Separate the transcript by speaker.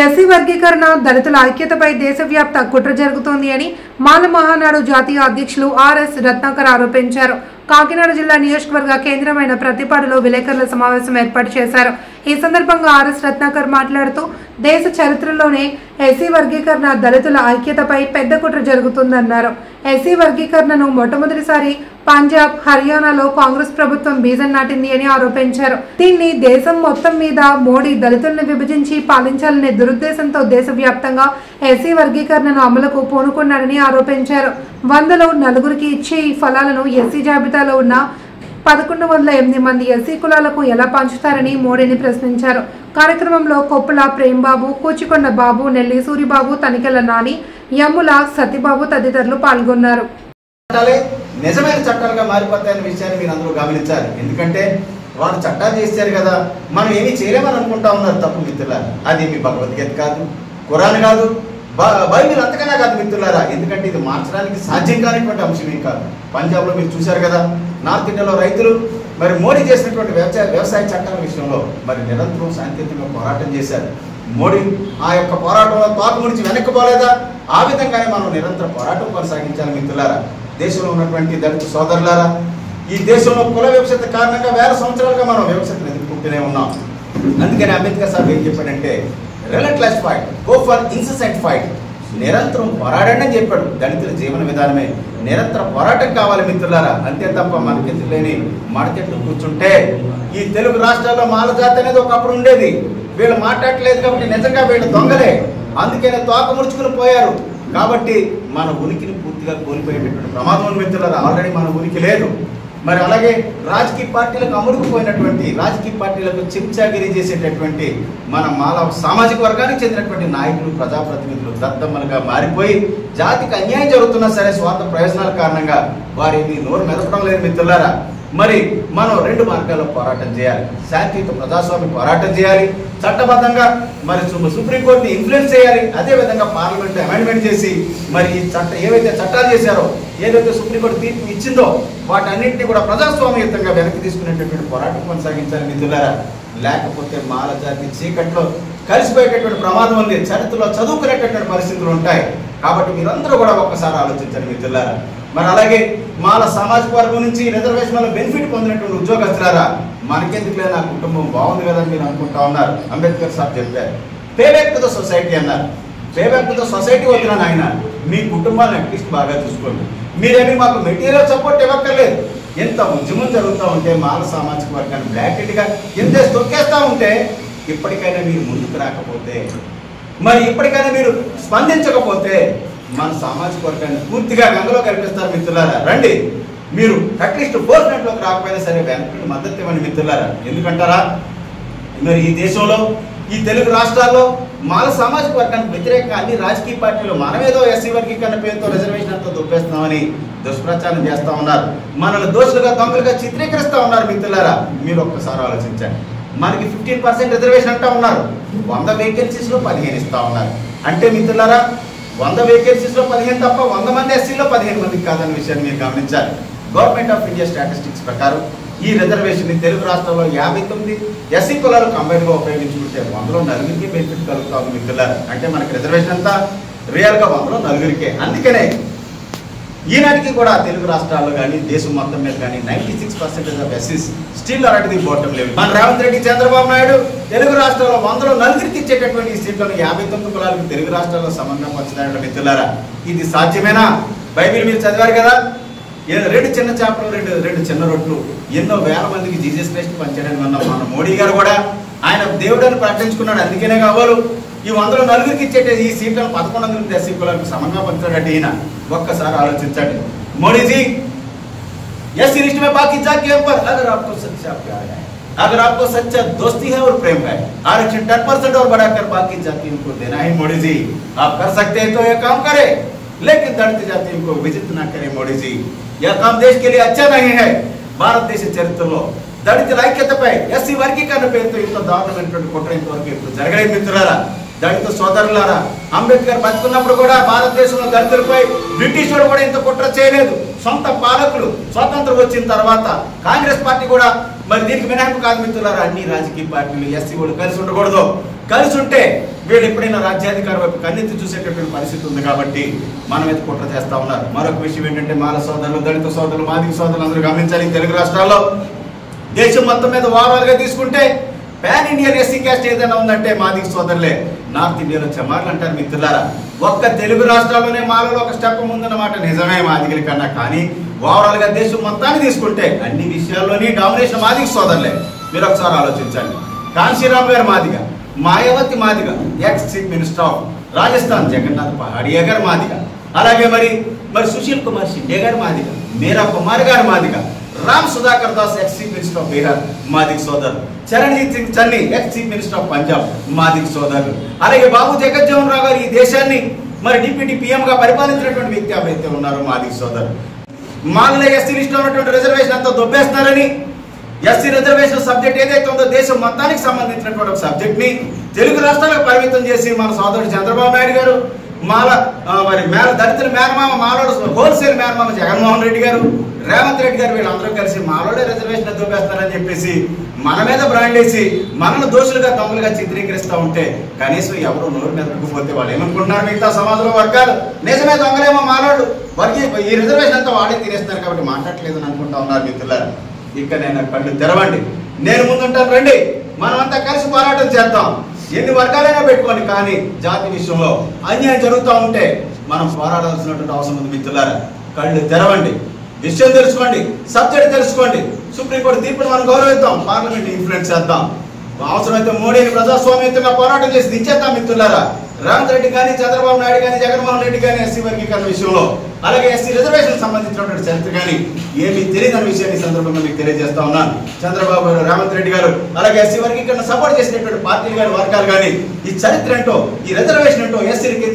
Speaker 1: SC వర్గీకరణ దళితుల ఐక్యతపై దేశవ్యాప్త కుట్ర జరుగుతోంది అని మాల మహానాడు జాతీయ అధ్యక్షులు ఆర్ఎస్ రత్నాకర్ ఆరోపించారు. కాకినాడ జిల్లా నియోజకవర్గ కేంద్రమైన ప్రతిపాడులో విలేకరుల సమావేశం ఏర్పాటు చేశారు. ఈ సందర్భంగా ఆర్ఎస్ రత్నాకర్ మాట్లాడుతూ దేశ చరిత్రలోనే ఎస్సీ వర్గీకరణ దళితుల ఐక్యతపై పెద్ద కుట్ర జరుగుతుందన్నారు. ఎస్సీ వర్గీకరణను మొట్టమొదటిసారి పంజాబ్, హర్యానాలో కాంగ్రెస్ ప్రభుత్వం బీజం నాటింది అని ఆరోపించారు. దీన్ని దేశం మొత్తం మీద మోడీ దళితులను విభజించి పాలించాలనే దురుద్దేశంతో దేశవ్యాప్తంగా ఎస్సీ వర్గీకరణను అమలుకు పూనుకున్నాడని ఆరోపించారు. 100లో నలుగురికి ఇచ్చే ఈ ఫలాలను ఎస్సీ జాబితాలో ఉన్న 1108 మంది ఎస్సీ కులాలకు ఎలా పంచుతారని మోడీని ప్రశ్నించారు. కార్యక్రమంలో కొప్పుల ప్రేమ్బాబు, కూచికొండ బాబు, నెల్లి సూరిబాబు, తనికెళ్ల నాని, యముల సతీబాబు తదితరులు పాల్గొన్నారు.
Speaker 2: నిజమైన చట్టాలుగా మారిపోతాయన్న విషయాన్ని మీరు అందరూ గమనించాలి. ఎందుకంటే వారు చట్టాలు చేశారు కదా, మనం ఏమీ చేయలేమని అనుకుంటా ఉన్నారు. తప్పు మిత్రులారా, అది మీ భగవద్గీత కాదు, ఖురాన్ కాదు, బైబిల్ అంతకన్నా కాదు మిత్రులారా. ఎందుకంటే ఇది మార్చడానికి సాధ్యం కానిటువంటి అంశం ఏం కాదు. పంజాబ్లో మీరు చూశారు కదా, నార్త్ ఇండియాలో రైతులు మరి మోడీ చేసినటువంటి వ్యవసాయ చట్టాల విషయంలో మరి నిరంతరం శాంతియుతంగా పోరాటం చేశారు. మోడీ ఆ యొక్క పోరాటంలో తోక ముడిచి వెనక్కి పోలేదా? ఆ విధంగానే మనం నిరంతర పోరాటం కొనసాగించాలి మిత్రులారా. దేశంలో ఉన్నటువంటి దళిత సోదరులారా, ఈ దేశంలో కుల వివక్షత కారణంగా వేల సంవత్సరాలుగా మనం వివక్షతను ఎదుర్కొంటూనే ఉన్నాం. అందుకని అంబేద్కర్ సార్ ఏం చెప్పాడంటే, relentless fight, go for incessant fight, నిరంతరం పోరాడండి అని చెప్పాడు. దళితుల జీవన విధానమే నిరంతర పోరాటం కావాలి మిత్రులారా. అంతే తప్ప మనకెత్తులు లేని మడకెట్లు కూర్చుంటే ఈ తెలుగు రాష్ట్రాల్లో మాల జాతి అనేది ఒకప్పుడు ఉండేది. వీళ్ళు మాట్లాడలేదు కాబట్టి నిజంగా వీళ్ళు దొంగలే, అందుకనే తోక ముడుచుకుని పోయారు. కాబట్టి మన ఉనికిని పూర్తిగా కోల్పోయేటటువంటి ప్రమాదం మిత్రులారా. ఆల్రెడీ మన ఉనికి లేదు. మరి అలాగే రాజకీయ పార్టీలకు అమ్ముడుకుపోయినటువంటి, రాజకీయ పార్టీలకు చెంచాగిరి చేసేటటువంటి మన మాల సామాజిక వర్గానికి చెందినటువంటి నాయకులు, ప్రజాప్రతినిధులు దద్దమ్మలుగా మారిపోయి జాతికి అన్యాయం జరుగుతున్నా సరే స్వార్థ ప్రయోజనాల కారణంగా వారేమీ నోరు మెదపడం లేదు మిత్రులారా. మరి మనం రెండు మార్గాల్లో పోరాటం చేయాలి. శాంతియుత ప్రజాస్వామ్య పోరాటం చేయాలి, చట్టబద్ధంగా మరి సుప్రీంకోర్టుని ఇన్ఫ్లుయెన్స్ చేయాలి. అదేవిధంగా పార్లమెంట్ అమెండ్మెంట్ చేసి మరి ఈ ఏవైతే చట్టాలు చేశారో, ఏదైతే సుప్రీంకోర్టు తీర్పు ఇచ్చిందో వాటన్నింటినీ కూడా ప్రజాస్వామ్యయుతంగా వెనక్కి తీసుకునేటటువంటి పోరాటం కొనసాగించాలి మిత్రులారా. లేకపోతే మాల జాతి చీకట్లో కలిసిపోయేటటువంటి ప్రమాదం ఉంది. చరిత్రలో చదువుకునేటటువంటి పరిస్థితులు ఉంటాయి. కాబట్టి మీరందరూ కూడా ఒక్కసారి ఆలోచించండి మిత్రులారా. మరి అలాగే మాల సామాజిక వర్గం నుంచి రిజర్వేషన్లో బెనిఫిట్ పొందినటువంటి ఉద్యోగస్తులారా, మనకెందుకు లేదు, నా కుటుంబం బాగుంది కదా మీరు అనుకుంటా ఉన్నారు. అంబేద్కర్ సార్ చెప్పారు, pay back to the society అన్నారు. Pay back to the society వద్దున ఆయన, మీ కుటుంబాన్ని అట్లీస్ట్ బాగా చూసుకోండి. మీరేమి మాకు మెటీరియల్ సపోర్ట్ ఇవ్వక్కర్లేదు. ఎంత ఉద్యమం జరుగుతూ ఉంటే మాల సామాజిక వర్గాన్ని బ్లాకెట్గా ఎంత తొక్కేస్తూ ఉంటే ఇప్పటికైనా మీరు ముందుకు రాకపోతే, మరి ఇప్పటికైనా మీరు స్పందించకపోతే మన సామాజిక వర్గాన్ని పూర్తిగా గంగలో కల్పిస్తారు మిత్రులారా. రండి, మీరు అట్లీస్ట్ ఫోర్స్మెంట్లోకి రాకపోయినా సరే వెనక్కి మద్దతు ఇవ్వండి మిత్రులారా. ఎందుకంటారా, మరి ఈ దేశంలో ఈ తెలుగు రాష్ట్రాల్లో మాల సామాజిక వర్గానికి వ్యతిరేకంగా అన్ని రాజకీయ పార్టీలు మనమేదో ఎస్సీ వర్గీకరణ పేరుతో రిజర్వేషన్ అంతా దొబ్బేస్తున్నామని దుష్ప్రచారం చేస్తూ ఉన్నారు. మనల్ని దోషులుగా దొంగలుగా చిత్రీకరిస్తూ ఉన్నారు మిత్రులారా. మీరు ఒక్కసారి ఆలోచించండి. మనకి 15% రిజర్వేషన్ అంటూ ఉన్నారు. 100 వేకెన్సీస్లో 15 ఇస్తూ ఉన్నారు. అంటే మిత్రులారా, 100 వేకెన్సీస్లో 15 తప్ప 100 మంది ఎస్సీలో 15 మందికి కాదన్న విషయాన్ని మీరు గమనించాలి. గవర్నమెంట్ ఆఫ్ ఇండియా స్టాటిస్టిక్స్ ప్రకారం ఈ రిజర్వేషన్ తెలుగు రాష్ట్రాల్లో 59 ఎస్సీ కులాలు కంబైన్గా ఉపయోగించుకుంటే 100లో నలుగురికి బెనిఫిట్ కలుగుతా ఉంది మిత్రులారా. అంటే మనకి రిజర్వేషన్ అంతా రియల్గా 100లో నలుగురికే. అందుకనే ఈనాటికి కూడా తెలుగు రాష్ట్రాల్లో కానీ దేశం మొత్తం మీద కానీ 96% ఆఫ్ ఎస్సీస్ still are at the bottom level. మన రేవంత్ రెడ్డి, చంద్రబాబు నాయుడు తెలుగు రాష్ట్రాల్లో 100లో నలుగురికి ఇచ్చేటటువంటి ఈ సీట్లను 59 కులాలకు తెలుగు రాష్ట్రాల్లో సమంగా పంచుతారంట మిత్రులారా. ఇది సాధ్యమేనా? బైబిల్ మీరు చదివారు కదా, 2 చిన్న చేపలు, రెండు చిన్న రొట్లు, ఎన్నో వేల మందికి జీసస్ క్రైస్ట్ పంచాడని విన్నాం. మన మోడీ గారు కూడా ఆయన దేవుడని ప్రకటించుకున్నాడు. అందుకనే కావాలి ఈ 100లో నలుగురికి ఇచ్చేట ఈ సీట్లను 1100 ఎస్సీ కులాలకు సమంగా పంచాడట ఈయన. ఒక్కసారి ఆలోచించండి. మోడీజీ, ఎస్సీ लिस्ट में बाकी जाति के ऊपर अगर आपको सच्चा प्यार है, अगर आपको सच्चा दोस्ती है और प्रेम है, आरक्षण 10% और बढ़ाकर बाकी जातियों को देना है मोदी जी। आप कर सकते हैं तो यह काम करें, लेकिन दलित जातियों को विजित ना करें मोदी जी। यह काम देश के लिए अच्छा नहीं है. భారత దేశ చరిత్రలో దళితుల ఐక్యతపై ఎస్సీ వర్గీకరణ పేరుతో ఇంత దారుణమైనటువంటి కుట్ర ఇంతవరకు ఎప్పుడు జరగలేదు మిత్రులారా. దళిత సోదరులారా, అంబేద్కర్ బతుకున్నప్పుడు కూడా భారతదేశంలో దళితులపై బ్రిటిష్ వాడు కూడా ఇంత కుట్ర చేయలేదు. సొంత పాలకులు స్వాతంత్రం వచ్చిన తర్వాత కాంగ్రెస్ పార్టీ కూడా మరి దీనికి మినహాయింపు కాదు మిత్రులారా. అన్ని రాజకీయ పార్టీలు ఎస్సీ వాళ్ళు కలిసి ఉండకూడదు. కలిసి ఉంటే వీళ్ళు ఎప్పుడైనా రాజ్యాధికారం వైపు కన్నెత్తి చూసేటటువంటి పరిస్థితి ఉంది కాబట్టి మన మీద కుట్ర చేస్తా ఉన్నారు. మరొక విషయం ఏంటంటే మాల సోదరులు, దళిత సోదరులు, మాదిగ సోదరులు అందరూ గమనించాలి. తెలుగు రాష్ట్రాల్లో దేశం మొత్తం మీద ఓవరాల్గా తీసుకుంటే పాన్ ఇండియన్ ఎస్సీ క్యాస్ట్ ఏదైనా ఉందంటే మాదిగ సోదరులే. నార్త్ ఇండియాలో చెమార్లు అంటారు మిత్రులారా. ఒక్క తెలుగు రాష్ట్రాల్లోనే మాలలో ఒక స్టెప్ ముందన్నమాట నిజమే మాదిగల కన్నా. కానీ ఓవరాల్ గా దేశం మొత్తాన్ని తీసుకుంటే అన్ని విషయాల్లోని డామినేషన్ మాదిగ సోదరులే. మీరు ఒకసారి ఆలోచించండి. కాంశీరామ్ గారు Madiga, Mayawati Madiga, ex chief minister of Rajasthan Jagannath Pahadia గారు మాదిగ, అలాగే మరి సుశీల్ కుమార్ షిండే గారు మాదిగ, మీరా కుమార్ గారు Madiga, Ram Sudhakar Das ex chief minister of Bihar Madiga సోదరులు, Charanjit Singh Channi ex chief minister of Punjab Madiga సోదరులు, అలాగే బాబు జగజ్జీవన్ రావు గారు ఈ దేశాన్ని మరి డిప్యూటీ పీఎం గా పరిపాలించినటువంటి వ్యక్తి ఎవరైతే ఉన్నారో మాదిగ సోదరులు. మాలలో ఎస్సీ లిస్టులో ఉన్నటువంటి రిజర్వేషన్ అంతా దొబ్బేస్తున్నారని, ఎస్సీ రిజర్వేషన్ సబ్జెక్ట్ ఏదైతే ఉందో దేశం మొత్తానికి సంబంధించినటువంటి ఒక సబ్జెక్ట్ ని తెలుగు రాష్ట్రాలకు పరిమితం చేసి మన సోదరుడు చంద్రబాబు నాయుడు గారు, మరి దళితుల మేనమామ మాలోడు హోల్సేల్ మేనమామ జగన్మోహన్ రెడ్డి గారు, రేవంత్ రెడ్డి గారు వీళ్ళందరూ కలిసి మాలోడే రిజర్వేషన్ దొబ్బేస్తారని చెప్పేసి మన మీద బ్రాండ్ వేసి మనల్ని దోషులుగా దొంగలుగా చిత్రీకరిస్తూ ఉంటే కనీసం ఎవరు నోరు మెదకపోతే వాళ్ళు ఏమనుకుంటున్నారు మిగతా సమాజంలో వర్గాలు నిజమే దొంగలేమో మాలోడు వారికి ఈ రిజర్వేషన్ అంతా వాడే తినేస్తున్నారు కాబట్టి మాట్లాడలేదని అనుకుంటా ఉన్నారు మిత్రులారు. ఇక నేను కళ్ళు తెరవండి, నేను ముందుంటాను, రండి మనమంతా కలిసి పోరాటం చేద్దాం. ఎన్ని వర్గాలైనా పెట్టుకోండి, కానీ జాతి విషయంలో అన్యాయం జరుగుతూ ఉంటే మనం పోరాడాల్సినటువంటి అవసరం ఉంది మిత్రులారా. కళ్ళు తెరవండి, విషయం తెలుసుకోండి, సబ్జెక్ట్ తెలుసుకోండి. సుప్రీంకోర్టు తీర్పును మనం గౌరవిద్దాం, పార్లమెంట్ ఇన్ఫ్లుయెన్స్ చేద్దాం. అవసరమైతే మోడీని ప్రజాస్వామ్యంగా పోరాటం చేసి దించేద్దాం మిత్రులారా. రేవంత్ రెడ్డి కానీ, చంద్రబాబు నాయుడు కానీ, జగన్మోహన్ రెడ్డి కానీ ఎస్సీ వర్గీకరణ విషయంలో అలాగే ఎస్సీ రిజర్వేషన్ సంబంధించినటువంటి చరిత్ర కానీ ఏమీ తెలియని విషయాన్ని సందర్భంగా మీకు తెలియజేస్తా ఉన్నాను. చంద్రబాబు గారు, రేవంత్ రెడ్డి గారు, అలాగే ఎస్సీ వర్గీకరణ సపోర్ట్ చేసినటువంటి పార్టీలు కానీ వర్గాలు కానీ ఈ చరిత్ర ఏంటో, ఈ రిజర్వేషన్ ఏంటో, ఎస్సీలకు